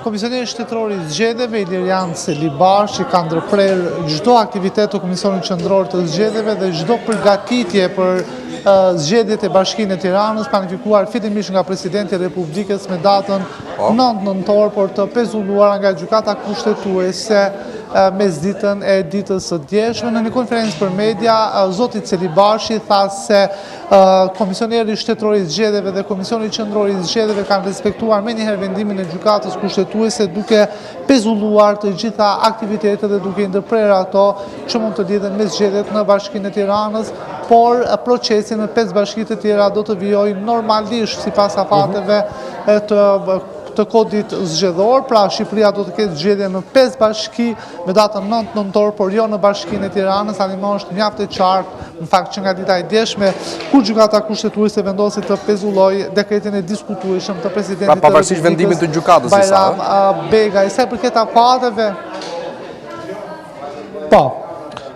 Komisioneri shtetëror i zgjedhjeve Ilirian Celibash që ka ndërprerë çdo aktivitet të Komisionit Qendror të Zgjedhjeve dhe çdo përgatitje për zgjedhjet e Bashkinë e Tiranës, planifikuar fillimisht nga Presidenti i Republikës me datën 9 nëntor, por të pezulluara nga Gjykata Kushtetuese mesditën e ditës së djeshme. Në një konferencë për media, zoti Celibashi tha se Komisioneri shtetëror i zgjedhjeve dhe Komisioni Qendror i Zgjedhjeve kanë respektuar menjëherë vendimin e Gjykatës Kushtetuese duke pezulluar të gjitha aktivitetet dhe duke ndërprerë ato që mund të lidhen me zgjedhjet në Bashkinë e Tiranës, por procesi në 5 bashki të tjera do të vijojë normalisht sipas afateve të kodit zgjedhor. Pra Shqipëria do të ketë zgjedhje në 5 bashki me datën 9 nëntor, por jo në Bashkinë e Tiranës. Tani është mjaft e qartë, në fakt që nga dita e djeshme, kur Gjykata Kushtetuese vendosi të pezullojë dekretin e diskutueshëm të Presidentit të pavarësisht vendimit të gjykatës Bajram Begaj. Sa i përket afateve, po.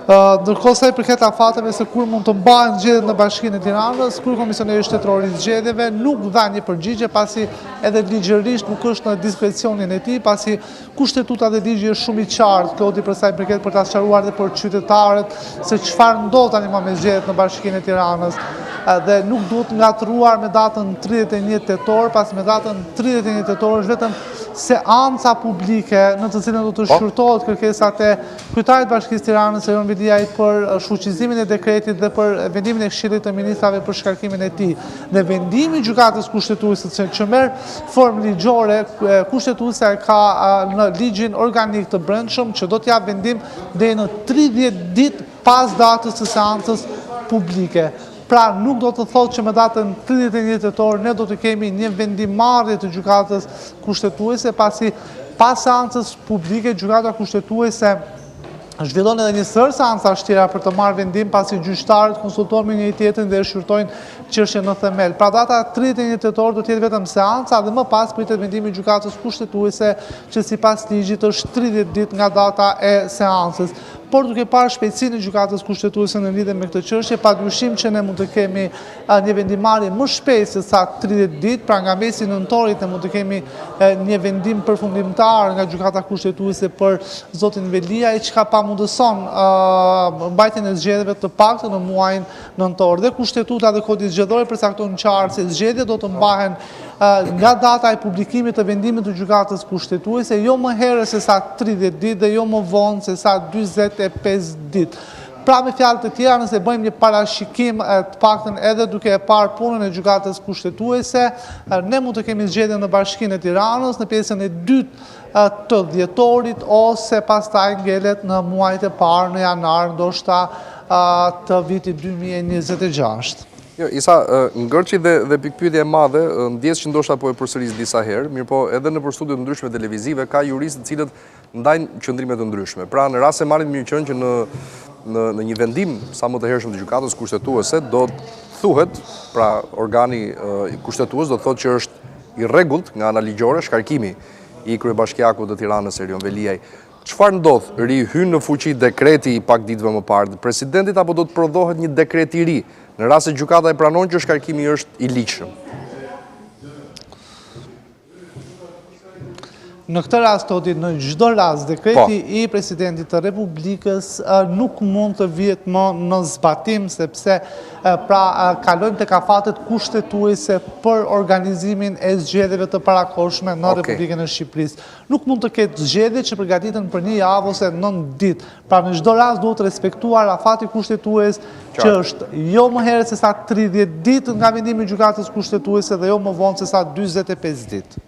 Ndërkohë sa i përket afateve se kur mund të mbahen zgjedhjet në Bashkinë e Tiranës, Komisioneri shtetëror i zgjedhjeve nuk dha një përgjigje, pasi edhe ligjërisht nuk është në diskrecionin e tij, pasi kushtetuta dhe ligji është shumë i qartë, Klodi, për sa i përket për ta sqaruar dhe për qytetarët se çfarë ndodh tani me zgjedhjet në Bashkinë e Tiranës. Dhe nuk duhet ngatruar me datën 31 tetor, pas me datën 31 tetor është vetëm seanca publike në të cilën do të shkurtohet kërkesat e kryetarit të Bashkisë Tiranës Erion Veliaj për shfuqizimin e dekretit dhe për vendimin e Këshillit të Ministrave për shkarkimin e tij. Dhe vendimi i Gjykatës Kushtetuese që merr formë ligjore, kushtetuesja ka në ligjin organik të brendshëm që do të jap vendim deri në 30 ditë pas datës së seancës publike. Pra nuk do të thotë që me datën 31 tetor ne do të kemi një vendimarrje të Gjykatës Kushtetuese, pasi pas seancës publike Gjykata Kushtetuese zhvillon edhe një seancash tjera për të marrë vendim, pasi gjyqtarët konsultojnë me njëri tjetrin dhe shqyrtojnë çështjen në themel. Pra data 31 tetor do të jetë vetëm seanca dhe më pas pritet vendimi i Gjykatës Kushtetuese që sipas ligjit është 30 ditë nga data e seancës. Por duke parë shpejtësinë e Gjykatës Kushtetuese në lidhje me këtë çështje, padyshim që ne mund të kemi një vendimarrje më shpejt se sa 30 ditë, pra nga mesi nëntorit ne mund të kemi një vendim përfundimtar nga Gjykata Kushtetuese për zotin Veliaj, çka pamundëson mbajtjen e zgjedhjeve të paktën në muajin nëntor. Dhe kushtetuta dhe kodi zgjedhor përcaktojnë qartë se zgjedhjet do të mbahen nga data e publikimit të vendimit të Gjykatës Kushtetuese, jo më herë se sa 30 ditë dhe jo më vonë se sa 45 ditë. Pra me fjalë të tjera, nëse bëjmë një parashikim të paktën edhe duke e parë punën e Gjykatës Kushtetuese, ne mund të kemi zgjedhje në Bashkinë e Tiranës në pjesën e dytë të dhjetorit ose pastaj ngelet në muajt e parë në janar, ndoshta të vitit 2026. Jo, Isa, ngërçi dhe pikpyetje e madhe, ndjes që ndoshta po e përsëris disa herë, mirë po edhe në studio të ndryshme televizive ka juristë të cilët ndajnë qëndrime të ndryshme. Pra në rast se marrin mirë qenë që në një vendim sa më të hershëm të Gjykatës Kushtetuese do të thuhet, pra organi kushtetues do të thotë që është i rregullt nga ana ligjore shkarkimi i kryebashkiakut të Tiranës Erion Veliaj. Çfarë ndodh? Hyn në fuqi dekreti i pak ditëve më parë të presidentit apo do të prodhohet një dekret i ri në rast se gjykata e pranon që shkarkimi është i ligjshëm? Në këtë rast, në çdo rast, dekreti i Presidentit të Republikës nuk mund të vihet më në zbatim, sepse pra kalojmë tek afatet kushtetuese për organizimin e zgjedhjeve të parakohshme në Republikën e Shqipërisë. Nuk mund të ketë zgjedhje që përgatiten për një javë ose 9 ditë. Pra në çdo rast duhet respektuar afati kushtetues që është jo më herë se sa 30 ditë nga vendimi i Gjykatës Kushtetuese dhe jo më vonë se sa 45 ditë.